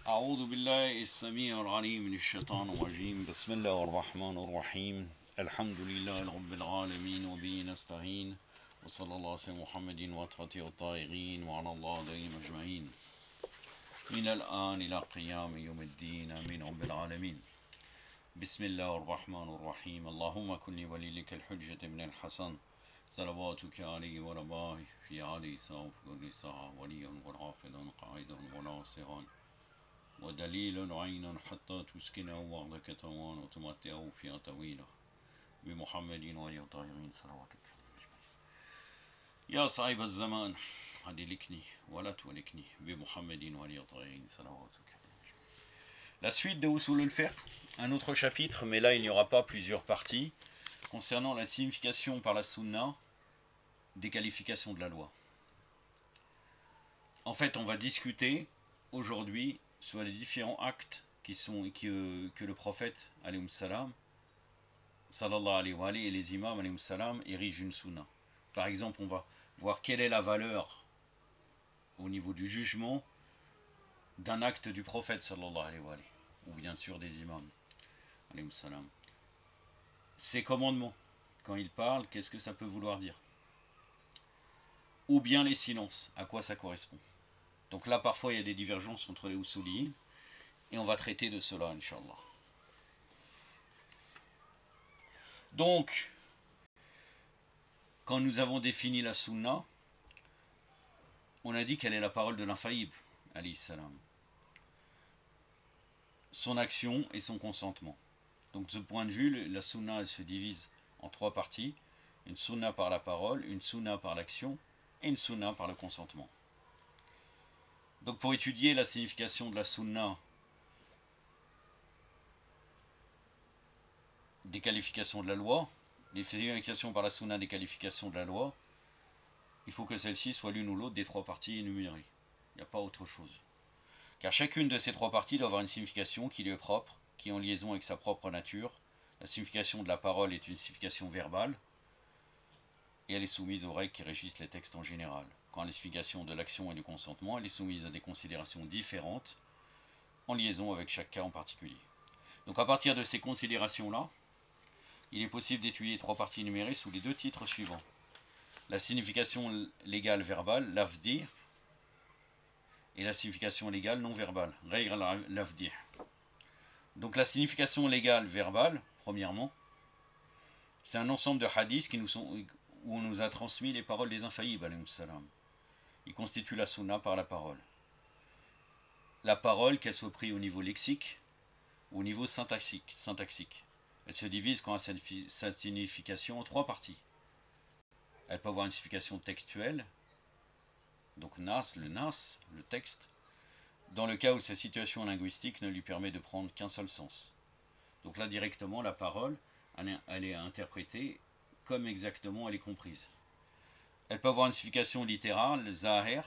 أعوذ بالله السميع العليم من الشيطان الرجيم بسم الله الرحمن الرحيم الحمد لله رب العالمين وبه نستعين وصلى الله على محمد وأطهره الطاهرين وعلى الله عليهم أجمعين من الآن إلى قيام يوم الدين آمين رب العالمين بسم الله الرحمن الرحيم اللهم كن لوليك الحجة من الحسن صلواتك عليه ورباه في علي سوف كل ساعة وليا وغافلا قائدا وناصرا ودليل عين حتى تسكنه وعدك توان وتمتعه فيها طويلة بمحمد وآله الطاهرين صلواتك يا صاحب الزمان أدلكني ولا تولكني بمحمد وآله الطاهرين صلواتك. La suite de Usul al-Fiqh, un autre chapitre, mais là il n'y aura pas plusieurs parties, concernant la signification par la sunna des qualifications de la loi. En fait, on va discuter aujourd'hui sur les différents actes que le prophète alayhi salam, sallallahu alayhi wa alayhi, et les imams alayhi salam érigent une sunna. Par exemple, on va voir quelle est la valeur au niveau du jugement d'un acte du prophète sallallahu alayhi wa alayhi, ou bien sûr des imams alayhi salam. Ces commandements, quand ils parlent, qu'est-ce que ça peut vouloir dire? Ou bien les silences, à quoi ça correspond? Donc là, parfois, il y a des divergences entre les usuliyin, et on va traiter de cela, Inch'Allah. Donc, quand nous avons défini la sunna, on a dit qu'elle est la parole de l'infaillible, alayhi salam. Son action et son consentement. Donc de ce point de vue, la sunna elle se divise en trois parties. Une sunna par la parole, une sunna par l'action, et une sunna par le consentement. Donc pour étudier la signification de la sunna, des qualifications de la loi, les significations par la sunna des qualifications de la loi, il faut que celle-ci soit l'une ou l'autre des trois parties énumérées. Il n'y a pas autre chose. Car chacune de ces trois parties doit avoir une signification qui lui est propre, qui est en liaison avec sa propre nature. La signification de la parole est une signification verbale, et elle est soumise aux règles qui régissent les textes en général. Quand la signification de l'action et du consentement, elle est soumise à des considérations différentes, en liaison avec chaque cas en particulier. Donc à partir de ces considérations-là, il est possible d'étudier les trois parties énumérées sous les deux titres suivants. La signification légale verbale, lafdi, et la signification légale non verbale, ghayr lafdi. Donc la signification légale verbale, premièrement, c'est un ensemble de hadiths où on nous a transmis les paroles des infaillibles, alayhi salam. Il constitue la sunna par la parole. La parole, qu'elle soit prise au niveau lexique ou au niveau syntaxique. Elle se divise quand sa signification en trois parties. Elle peut avoir une signification textuelle, donc le texte, dans le cas où sa situation linguistique ne lui permet de prendre qu'un seul sens. Donc là, directement, la parole, elle est interprétée comme exactement elle est comprise. Elle peut avoir une signification littérale, zahir,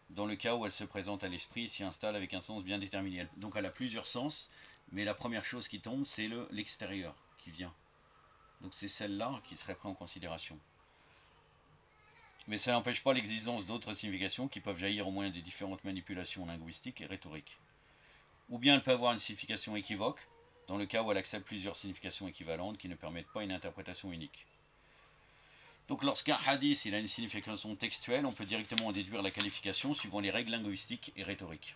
dans le cas où elle se présente à l'esprit et s'y installe avec un sens bien déterminé. Donc elle a plusieurs sens, mais la première chose qui tombe, c'est l'extérieur qui vient. Donc c'est celle-là qui serait prise en considération. Mais ça n'empêche pas l'existence d'autres significations qui peuvent jaillir au moyen des différentes manipulations linguistiques et rhétoriques. Ou bien elle peut avoir une signification équivoque, dans le cas où elle accepte plusieurs significations équivalentes qui ne permettent pas une interprétation unique. Donc lorsqu'un hadith il a une signification textuelle, on peut directement en déduire la qualification suivant les règles linguistiques et rhétoriques.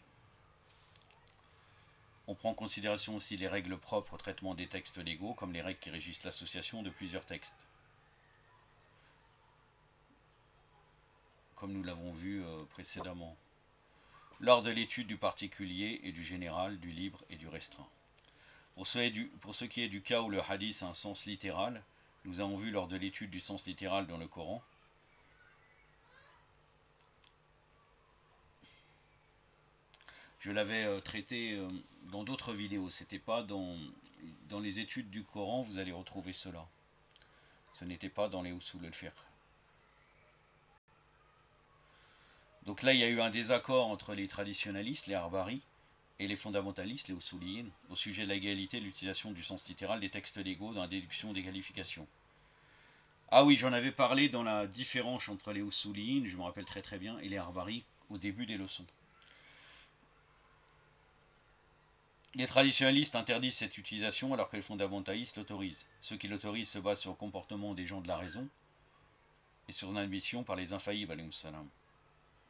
On prend en considération aussi les règles propres au traitement des textes légaux, comme les règles qui régissent l'association de plusieurs textes. Comme nous l'avons vu précédemment, lors de l'étude du particulier et du général, du libre et du restreint. Pour ce qui est du cas où le hadith a un sens littéral, nous avons vu lors de l'étude du sens littéral dans le Coran, je l'avais traité dans d'autres vidéos, c'était pas dans les études du Coran, vous allez retrouver cela. Ce n'était pas dans les Usul al-Fiqh. Donc là, il y a eu un désaccord entre les traditionalistes, les Arbari, et les fondamentalistes, les Usuliyin, au sujet de l'égalité de l'utilisation du sens littéral des textes légaux dans la déduction des qualifications. Ah oui, j'en avais parlé dans la différence entre les Usuliyin, je me rappelle très bien, et les Arbari au début des leçons. Les traditionalistes interdisent cette utilisation alors que les fondamentalistes l'autorisent. Ceux qui l'autorisent se basent sur le comportement des gens de la raison et sur l'admission par les infaillibles, alayhi salam.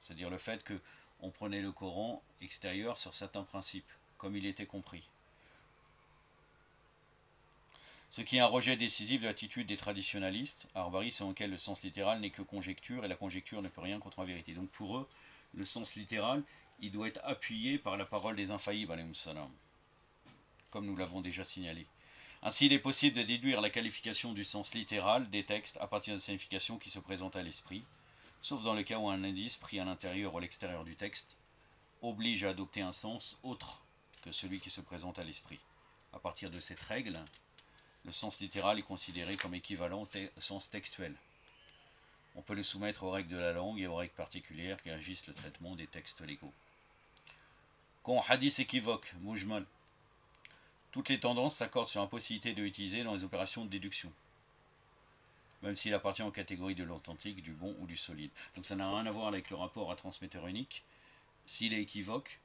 C'est-à-dire le fait qu'on prenait le Coran extérieur sur certains principes, comme il était compris. Ce qui est un rejet décisif de l'attitude des traditionalistes, Arbari, selon lequel le sens littéral n'est que conjecture, et la conjecture ne peut rien contre la vérité. Donc pour eux, le sens littéral, il doit être appuyé par la parole des infaillibles, alayhi salam, comme nous l'avons déjà signalé. Ainsi, il est possible de déduire la qualification du sens littéral des textes à partir de la signification qui se présente à l'esprit, sauf dans le cas où un indice pris à l'intérieur ou à l'extérieur du texte oblige à adopter un sens autre que celui qui se présente à l'esprit. À partir de cette règle, le sens littéral est considéré comme équivalent au sens textuel. On peut le soumettre aux règles de la langue et aux règles particulières qui régissent le traitement des textes légaux. Quand hadith équivoque, mujmal, toutes les tendances s'accordent sur l'impossibilité de l'utiliser dans les opérations de déduction, même s'il appartient aux catégories de l'authentique, du bon ou du solide. Donc ça n'a rien à voir avec le rapport à transmetteur unique. S'il est équivoque,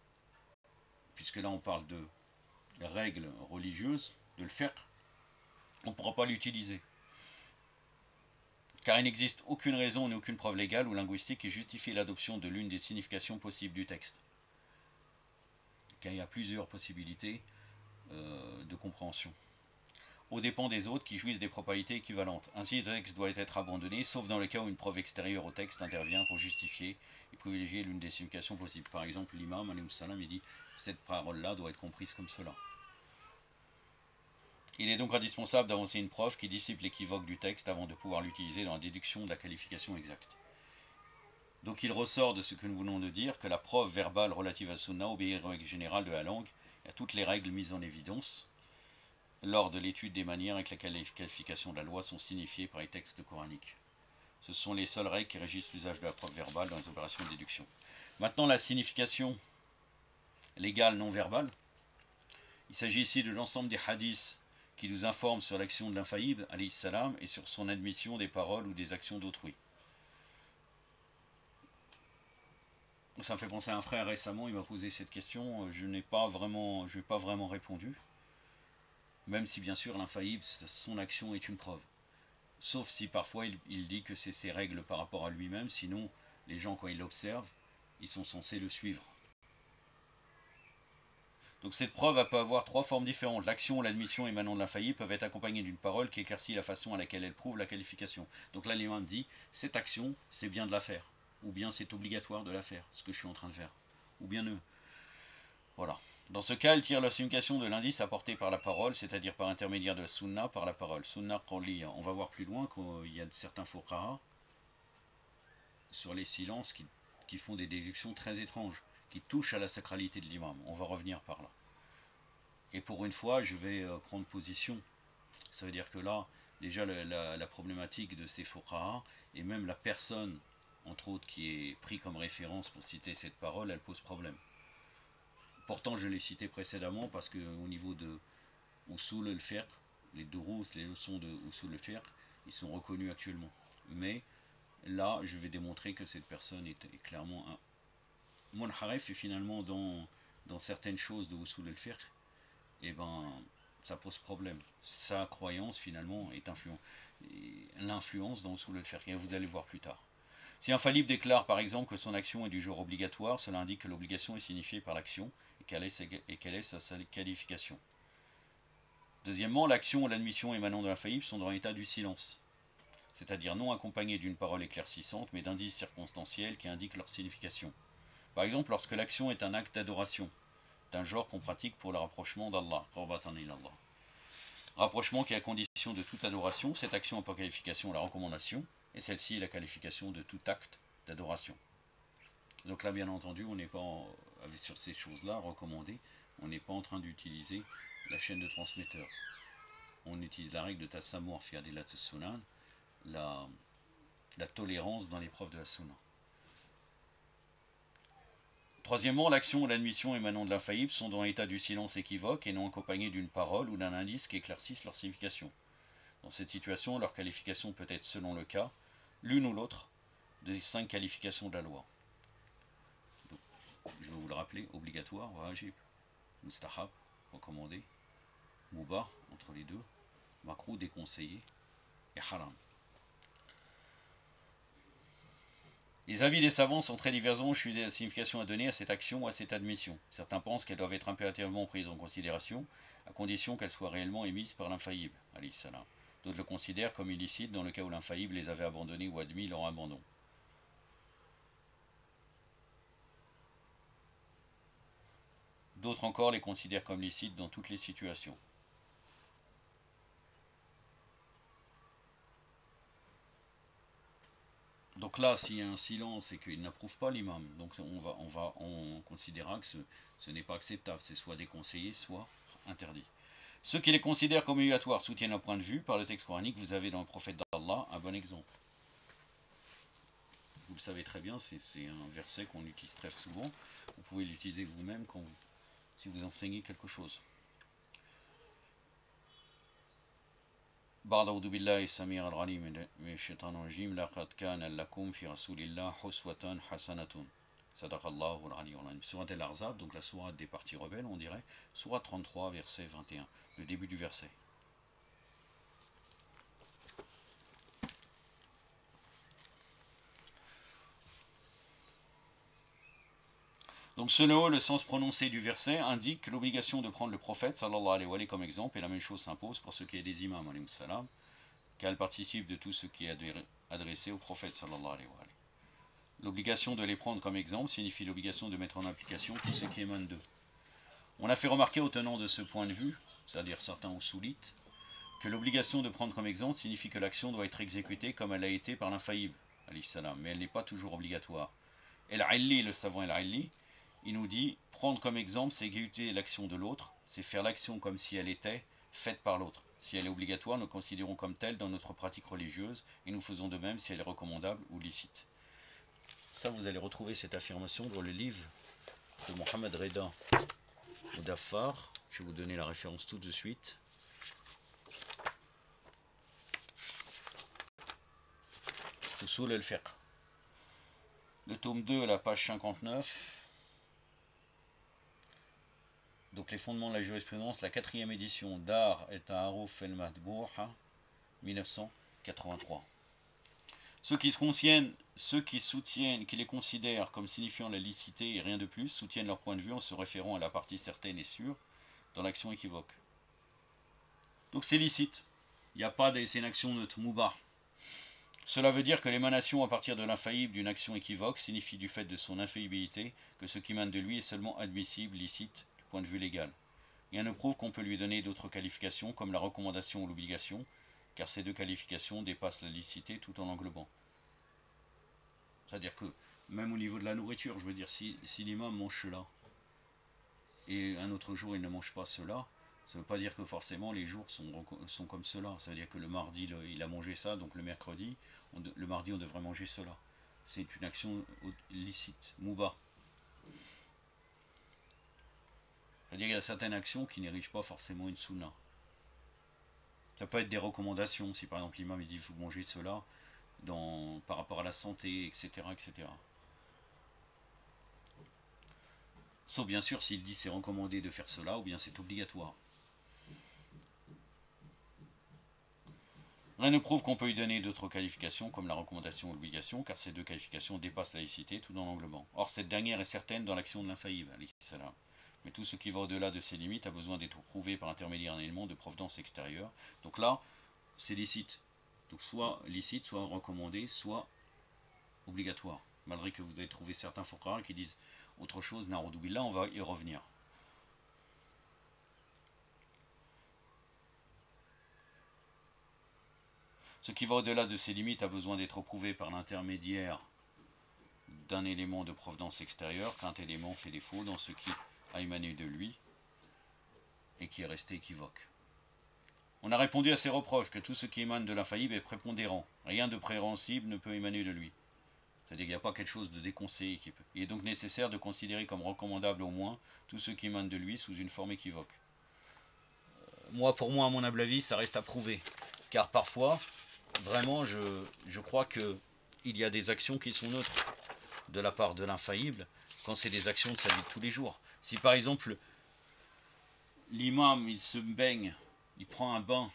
puisque là on parle de règles religieuses, de le faire, on ne pourra pas l'utiliser. Car il n'existe aucune raison ni aucune preuve légale ou linguistique qui justifie l'adoption de l'une des significations possibles du texte. Car il y a plusieurs possibilités de compréhension, aux dépens des autres qui jouissent des propriétés équivalentes. Ainsi, le texte doit être abandonné, sauf dans le cas où une preuve extérieure au texte intervient pour justifier et privilégier l'une des significations possibles. Par exemple, l'imam, alayhi salam, il dit « cette parole-là doit être comprise comme cela ». Il est donc indispensable d'avancer une preuve qui dissipe l'équivoque du texte avant de pouvoir l'utiliser dans la déduction de la qualification exacte. Donc il ressort de ce que nous venons de dire que la preuve verbale relative à Sunna obéit aux règles générales de la langue et à toutes les règles mises en évidence lors de l'étude des manières avec lesquelles les qualifications de la loi sont signifiées par les textes coraniques. Ce sont les seules règles qui régissent l'usage de la preuve verbale dans les opérations de déduction. Maintenant, la signification légale non verbale. Il s'agit ici de l'ensemble des hadiths qui nous informent sur l'action de l'infaillible, alayhi salam, et sur son admission des paroles ou des actions d'autrui. Ça me fait penser à un frère récemment, il m'a posé cette question, je n'ai pas vraiment répondu, même si bien sûr l'infaillible, son action est une preuve. Sauf si parfois il dit que c'est ses règles par rapport à lui-même, sinon les gens quand ils l'observent, ils sont censés le suivre. Donc cette preuve peut avoir trois formes différentes. L'action ou l'admission émanant de l'infaillible peuvent être accompagnées d'une parole qui éclaircit la façon à laquelle elle prouve la qualification. Donc là l'imam dit, cette action, c'est bien de la faire. Ou bien c'est obligatoire de la faire, ce que je suis en train de faire. Ou bien ne. Voilà. Dans ce cas, elle tire la signification de l'indice apporté par la parole, c'est-à-dire par intermédiaire de la sunna, par la parole. Sunna qawliya. On va voir plus loin qu'il y a certains fuqaha sur les silences qui font des déductions très étranges, qui touchent à la sacralité de l'imam. On va revenir par là. Et pour une fois, je vais prendre position. Ça veut dire que là, déjà la problématique de ces fuqaha, et même la personne, entre autres, qui est prise comme référence pour citer cette parole, elle pose problème. Pourtant, je l'ai cité précédemment parce qu'au niveau de Usul al-Fiqh, les durous, les leçons de Usul al-Fiqh, ils sont reconnus actuellement. Mais là, je vais démontrer que cette personne est clairement un munharif, et finalement, dans certaines choses de Usul al-Fiqh, eh ben, ça pose problème. Sa croyance, finalement, est l'influence dans Usul al-Fiqh, et vous allez voir plus tard. Si un faillible déclare par exemple que son action est du genre obligatoire, cela indique que l'obligation est signifiée par l'action et quelle est sa qualification. Deuxièmement, l'action ou l'admission émanant de l'infaillible sont dans l'état du silence, c'est-à-dire non accompagnées d'une parole éclaircissante, mais d'indices circonstanciels qui indiquent leur signification. Par exemple, lorsque l'action est un acte d'adoration, d'un genre qu'on pratique pour le rapprochement d'Allah, rapprochement qui est à condition de toute adoration, cette action a pour qualification la recommandation, et celle-ci est la qualification de tout acte d'adoration. Donc là, bien entendu, on n'est pas sur ces choses-là recommandées, on n'est pas en train d'utiliser la chaîne de transmetteur. On utilise la règle de Tassamour fi adilat sunan, la tolérance dans l'épreuve de la sunna. Troisièmement, l'action ou l'admission émanant de l'infaillible sont dans l'état du silence équivoque et non accompagnés d'une parole ou d'un indice qui éclaircisse leur signification. Dans cette situation, leur qualification peut être, selon le cas, l'une ou l'autre des 5 qualifications de la loi. Donc, je vais vous le rappeler, obligatoire, wajib, mustahab, recommandé, mubah entre les deux, makrou déconseillé et haram. Les avis des savants sont très divergents au sujet de la signification à donner à cette action ou à cette admission. Certains pensent qu'elles doivent être impérativement prises en considération, à condition qu'elles soient réellement émises par l'infaillible, alayhi salam. D'autres le considèrent comme illicite dans le cas où l'infaillible les avait abandonnées ou admis leur abandon. D'autres encore les considèrent comme licites dans toutes les situations. Donc là, s'il y a un silence et qu'il n'approuve pas l'imam, donc on considérera que ce n'est pas acceptable. C'est soit déconseillé, soit interdit. Ceux qui les considèrent comme obligatoires soutiennent leur point de vue. Par le texte coranique, vous avez dans le prophète d'Allah un bon exemple. Vous le savez très bien, c'est un verset qu'on utilise très souvent. Vous pouvez l'utiliser vous-même si vous enseignez quelque chose. بعد أعوذ بالله السميع العليم من الشيطان الرجيم لقد كان لكم في رسول الله أسوة حسنة صدق الله العلي العظيم. Sourate Al-Ahzab, donc la sourate des partis rebelles, on dirait, sourate 33, verset 21, le début du verset. Donc selon eux, le sens prononcé du verset indique que l'obligation de prendre le prophète sallallahu alayhi wa sallam comme exemple, et la même chose s'impose pour ce qui est des imams alayhi salam, car elle participe de tout ce qui est adressé au prophète sallallahu alayhi wa sallam. L'obligation de les prendre comme exemple signifie l'obligation de mettre en application tout ce qui émane d'eux. On a fait remarquer aux tenants de ce point de vue, c'est-à-dire certains usulites, que l'obligation de prendre comme exemple signifie que l'action doit être exécutée comme elle a été par l'infaillible, alayhi salam, mais elle n'est pas toujours obligatoire. El-Aili, le savant El-Aili, il nous dit, prendre comme exemple, c'est exécuter l'action de l'autre, c'est faire l'action comme si elle était faite par l'autre. Si elle est obligatoire, nous considérons comme telle dans notre pratique religieuse, et nous faisons de même si elle est recommandable ou licite. Ça, vous allez retrouver cette affirmation dans le livre de Mohamed Reda Mudaffar. Je vais vous donner la référence tout de suite. Usul al-Fiqh. Le tome 2, la page 59. Donc les fondements de la jurisprudence, la 4e édition Dar et Ta'aruf el-Madbouha, 1983. Ceux qui soutiennent, qui les considèrent comme signifiant la licité et rien de plus, soutiennent leur point de vue en se référant à la partie certaine et sûre dans l'action équivoque. Donc c'est licite. Il n'y a pas c'est une action neutre, mubah. Cela veut dire que l'émanation à partir de l'infaillible d'une action équivoque signifie du fait de son infaillibilité que ce qui émane de lui est seulement admissible, licite, du point de vue légal. Rien ne prouve qu'on peut lui donner d'autres qualifications comme la recommandation ou l'obligation, car ces deux qualifications dépassent la licité tout en l'englobant. C'est-à-dire que, même au niveau de la nourriture, je veux dire, si l'imam mange cela, et un autre jour il ne mange pas cela, ça ne veut pas dire que forcément les jours sont comme cela. Ça veut dire que le mardi, il a mangé ça, donc le mercredi, le mardi on devrait manger cela. C'est une action licite, mubah. C'est-à-dire qu'il y a certaines actions qui n'érigent pas forcément une sunna. Ça peut être des recommandations, si par exemple l'imam il dit il faut manger cela par rapport à la santé, etc. etc. Sauf bien sûr s'il dit c'est recommandé de faire cela, ou bien c'est obligatoire. Rien ne prouve qu'on peut lui donner d'autres qualifications comme la recommandation ou l'obligation, car ces deux qualifications dépassent la laïcité tout en l'englobant. Or cette dernière est certaine dans l'action de l'infaillible, mais tout ce qui va au-delà de ces limites a besoin d'être prouvé par intermédiaire d'un élément de providence extérieure. Donc là, c'est licite. Donc soit licite, soit recommandé, soit obligatoire. Malgré que vous avez trouvé certains fuqaha qui disent autre chose, na'udhu billah, on va y revenir. Ce qui va au-delà de ces limites a besoin d'être prouvé par l'intermédiaire d'un élément de providence extérieure, qu'un élément fait défaut dans ce qui a émané de lui et qui est resté équivoque. On a répondu à ces reproches que tout ce qui émane de l'infaillible est prépondérant. Rien de préhensible ne peut émaner de lui. C'est-à-dire qu'il n'y a pas quelque chose de déconseillé qui peut. Il est donc nécessaire de considérer comme recommandable au moins tout ce qui émane de lui sous une forme équivoque. Pour moi, à mon humble avis, ça reste à prouver. Car parfois, vraiment, je crois qu'il y a des actions qui sont neutres de la part de l'infaillible quand c'est des actions de sa vie de tous les jours. Si par exemple, l'imam il se baigne, il prend un bain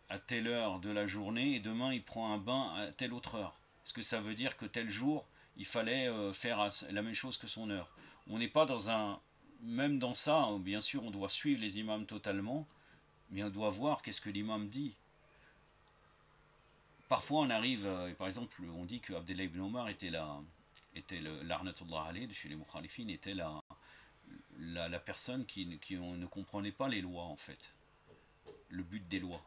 à telle heure de la journée et demain il prend un bain à telle autre heure. Est-ce que ça veut dire que tel jour il fallait faire la même chose que son heure? On n'est pas dans un... Même dans ça, bien sûr, on doit suivre les imams totalement, mais on doit voir qu'est-ce que l'imam dit. Parfois on arrive, par exemple, on dit que Abdullah ibn Omar était l'arnatullah alayh, chez les mukhalifin, était la personne qui ne comprenait pas les lois en fait, le but des lois.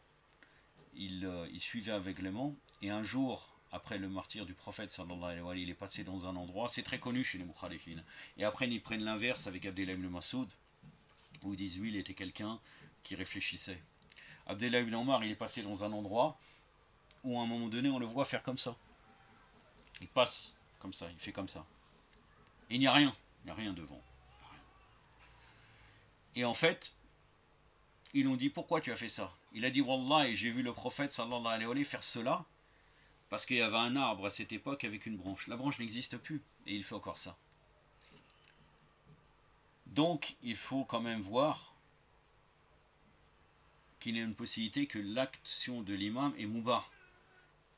Il suivait aveuglément, et un jour, après le martyre du prophète sallallahu alayhi wa sallam, il est passé dans un endroit, c'est très connu chez les mukhalifin, et après ils prennent l'inverse avec Abdullah ibn Masoud, où ils disent oui, il était quelqu'un qui réfléchissait. Abdullah ibn Omar, il est passé dans un endroit où à un moment donné, on le voit faire comme ça. Il passe comme ça, il fait comme ça. Et il n'y a rien devant. Et en fait, ils ont dit pourquoi tu as fait ça? Il a dit wallah, et j'ai vu le prophète sallallahu alayhi wa sallam faire cela parce qu'il y avait un arbre à cette époque avec une branche. La branche n'existe plus et il fait encore ça. Donc il faut quand même voir qu'il y a une possibilité que l'action de l'imam est mubah,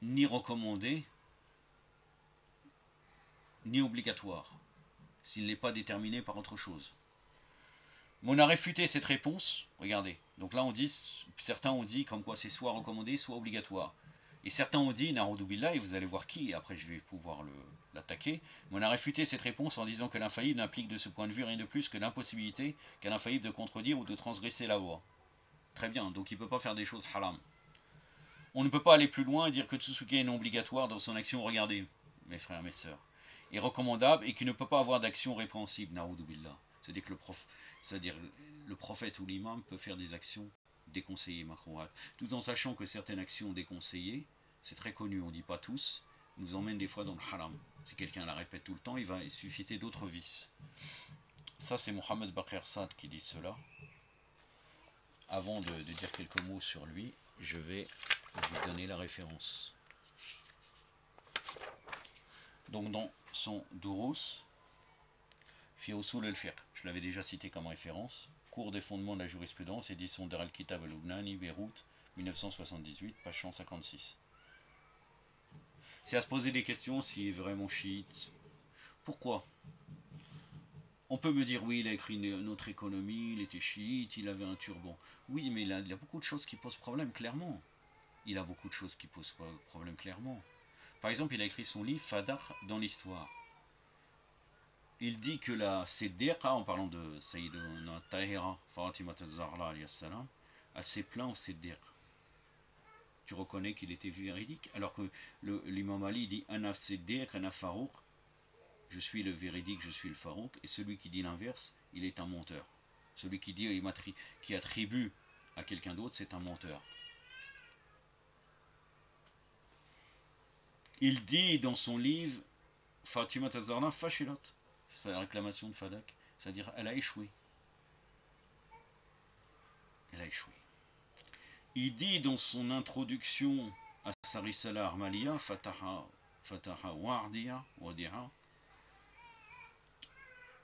ni recommandée, ni obligatoire, s'il n'est pas déterminé par autre chose. Mais on a réfuté cette réponse, regardez. Donc là on dit, certains ont dit comme quoi c'est soit recommandé, soit obligatoire. Et certains ont dit, Naroudoubillah, et vous allez voir qui, et après je vais pouvoir l'attaquer, mais on a réfuté cette réponse en disant que l'infaillible n'implique de ce point de vue rien de plus que l'impossibilité qu'a l'infaillible de contredire ou de transgresser la loi. Très bien, donc il ne peut pas faire des choses haram. On ne peut pas aller plus loin et dire que tout ce qui est non obligatoire dans son action, regardez, mes frères, mes sœurs, est recommandable et qu'il ne peut pas avoir d'action répréhensible, Naroudoubillah. C'est-à-dire que le prophète ou l'imam peut faire des actions déconseillées, makrouhat, tout en sachant que certaines actions déconseillées, c'est très connu, on ne dit pas tous, nous emmènent des fois dans le haram. Si quelqu'un la répète tout le temps, il va susciter d'autres vices. Ça, c'est Mohamed Bakr Saad qui dit cela. Avant de dire quelques mots sur lui, je vais vous donner la référence. Donc dans son Durus, Fi Usul al-Fiqh, je l'avais déjà cité comme référence, cours des fondements de la jurisprudence, édition Dar al-Kitab al-Lubnani, Beyrouth, 1978, page 156. C'est à se poser des questions s'il est vraiment chiite. Pourquoi? On peut me dire, oui, il a écrit notre économie, il était chiite, il avait un turban. Oui, mais il y a beaucoup de choses qui posent problème, clairement. Il a beaucoup de choses qui posent problème, clairement. Par exemple, il a écrit son livre Fadar dans l'histoire. Il dit que la Siddiqa, en parlant de Sayyiduna Tahira, Fatima az-Zahra, elle s'est plainte au Siddiq. Tu reconnais qu'il était véridique, alors que l'imam Ali dit Ana Siddiq, Ana Farouk, je suis le véridique, je suis le Farouk, et celui qui dit l'inverse, il est un menteur. Celui qui dit, qui attribue à quelqu'un d'autre, c'est un menteur. Il dit dans son livre Fatima az-Zahra Fashilat, c'est la réclamation de Fadak, c'est-à-dire elle a échoué. Elle a échoué. Il dit dans son introduction à sa Risala Armaliya, Fataha Wadiha,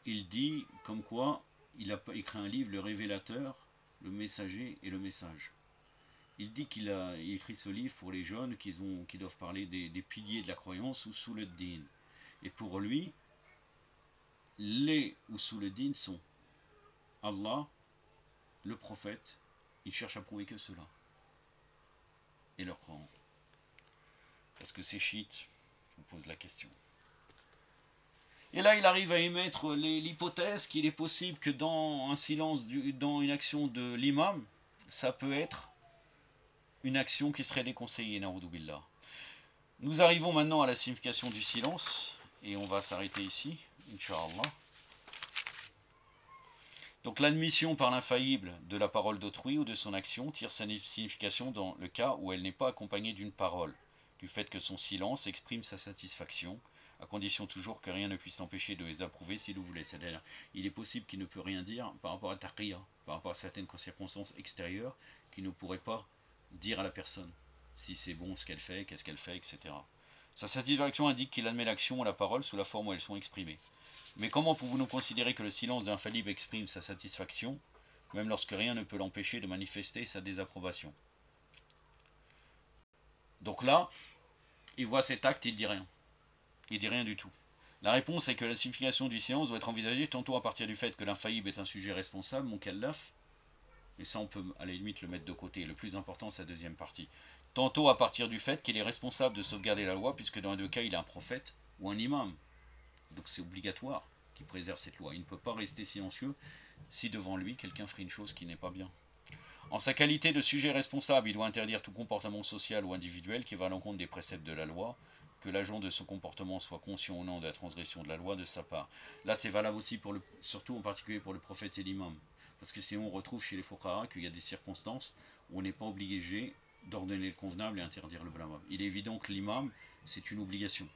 il dit comme quoi il a écrit un livre, le révélateur, le messager et le message. Il dit qu'il a écrit ce livre pour les jeunes qui doivent parler des piliers de la croyance ou sous le din. Et pour lui, les Usul-Din sont Allah, le prophète, il cherche à prouver que cela. Et leur Coran. Parce que c'est chiite, je vous pose la question. Et là, il arrive à émettre l'hypothèse qu'il est possible que dans un silence, dans une action de l'imam, ça peut être une action qui serait déconseillée, na'oudou billah. Nous arrivons maintenant à la signification du silence, et on va s'arrêter ici, Inch'Allah. Donc l'admission par l'infaillible de la parole d'autrui ou de son action tire sa signification dans le cas où elle n'est pas accompagnée d'une parole, du fait que son silence exprime sa satisfaction, à condition toujours que rien ne puisse l'empêcher de les approuver s'il le voulait. C'est-à-dire, il est possible qu'il ne peut rien dire par rapport à taqiyya, par rapport à certaines circonstances extérieures qu'il ne pourrait pas dire à la personne, si c'est bon ce qu'elle fait, qu'est-ce qu'elle fait, etc. Sa satisfaction indique qu'il admet l'action ou la parole sous la forme où elles sont exprimées. Mais comment pouvons-nous considérer que le silence d'infaillible exprime sa satisfaction, même lorsque rien ne peut l'empêcher de manifester sa désapprobation. Donc là, il voit cet acte, il dit rien. Il dit rien du tout. La réponse est que la signification du silence doit être envisagée tantôt à partir du fait que l'infaillible est un sujet responsable, mon kallaf, et ça on peut à la limite le mettre de côté, le plus important c'est la deuxième partie. Tantôt à partir du fait qu'il est responsable de sauvegarder la loi, puisque dans les deux cas il est un prophète ou un imam. Donc c'est obligatoire qu'il préserve cette loi. Il ne peut pas rester silencieux si devant lui quelqu'un ferait une chose qui n'est pas bien. En sa qualité de sujet responsable, il doit interdire tout comportement social ou individuel qui va à l'encontre des préceptes de la loi, que l'agent de ce comportement soit conscient ou non de la transgression de la loi de sa part. Là, c'est valable aussi, surtout en particulier pour le prophète et l'imam. Parce que sinon, on retrouve chez les fuqara qu'il y a des circonstances où on n'est pas obligé d'ordonner le convenable et interdire le blâmable. Il est évident que l'imam, c'est une obligation.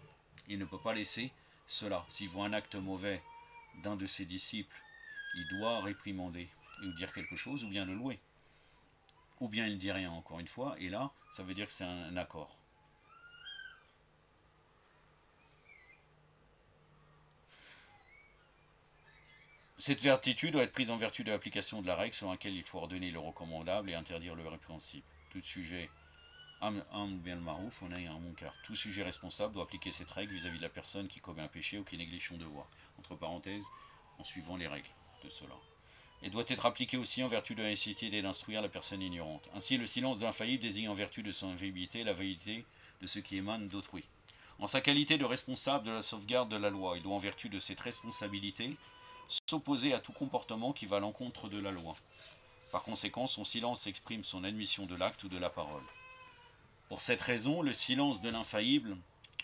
Il ne peut pas laisser cela. S'il voit un acte mauvais d'un de ses disciples, il doit réprimander et dire quelque chose ou bien le louer. Ou bien il ne dit rien, encore une fois, et là, ça veut dire que c'est un accord. Cette vertu doit être prise en vertu de l'application de la règle selon laquelle il faut ordonner le recommandable et interdire le répréhensible. Tout sujet tout sujet responsable doit appliquer cette règle vis-à-vis de la personne qui commet un péché ou qui néglige son devoir. Entre parenthèses, en suivant les règles de cela. Et doit être appliqué aussi en vertu de la nécessité d'instruire la personne ignorante. Ainsi, le silence de l'infaillible désigne en vertu de son infaillibilité la validité de ce qui émane d'autrui. En sa qualité de responsable de la sauvegarde de la loi, il doit en vertu de cette responsabilité s'opposer à tout comportement qui va à l'encontre de la loi. Par conséquent, son silence exprime son admission de l'acte ou de la parole. Pour cette raison, le silence de l'infaillible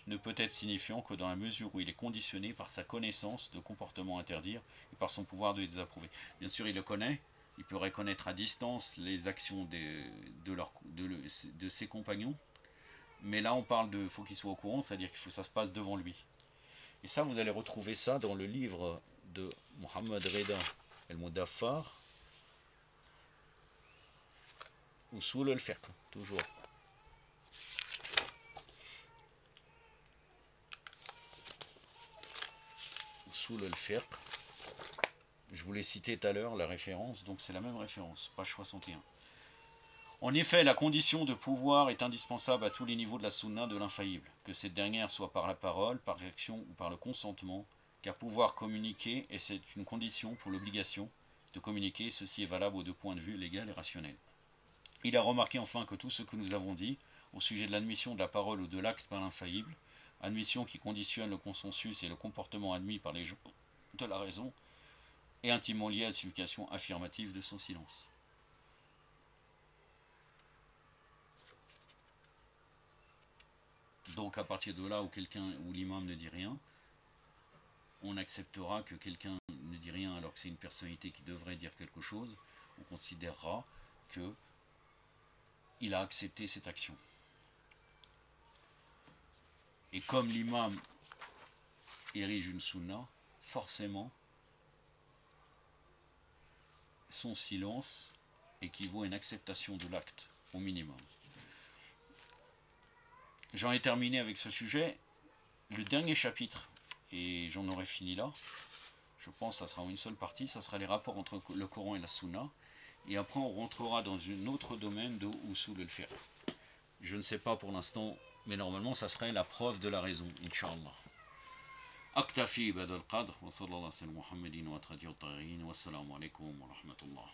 ne peut être signifiant que dans la mesure où il est conditionné par sa connaissance de comportements interdits et par son pouvoir de les désapprouver. Bien sûr, il le connaît, il peut reconnaître à distance les actions de ses compagnons, mais là on parle de faut qu'il soit au courant, c'est-à-dire qu'il faut que ça se passe devant lui. Et ça, vous allez retrouver ça dans le livre de Mohamed Reda El-Mudaffar, Usul al-Fiqh, toujours. Usul al-Fiqh. Je vous l'ai cité tout à l'heure, la référence, donc c'est la même référence, page 61. En effet, la condition de pouvoir est indispensable à tous les niveaux de la sunna de l'infaillible, que cette dernière soit par la parole, par l'action ou par le consentement, car pouvoir communiquer, et c'est une condition pour l'obligation de communiquer, ceci est valable aux deux points de vue légal et rationnel. Il a remarqué enfin que tout ce que nous avons dit au sujet de l'admission de la parole ou de l'acte par l'infaillible, admission qui conditionne le consensus et le comportement admis par les gens de la raison, est intimement lié à la signification affirmative de son silence. Donc à partir de là où l'imam ne dit rien, on acceptera que quelqu'un ne dit rien alors que c'est une personnalité qui devrait dire quelque chose, on considérera que il a accepté cette action. Et comme l'imam érige une sunna, forcément, son silence équivaut à une acceptation de l'acte, au minimum. J'en ai terminé avec ce sujet. Le dernier chapitre, et j'en aurai fini là, je pense que ça sera une seule partie, ça sera les rapports entre le Coran et la Sunna. Et après on rentrera dans un autre domaine de Usul al-Fiqh. Je ne sais pas pour l'instant, mais normalement ça serait la preuve de la raison, Inch'Allah. أكتفي بهذا القدر وصلى الله على سيدنا محمد وأترى الطاهرين والسلام عليكم ورحمة الله.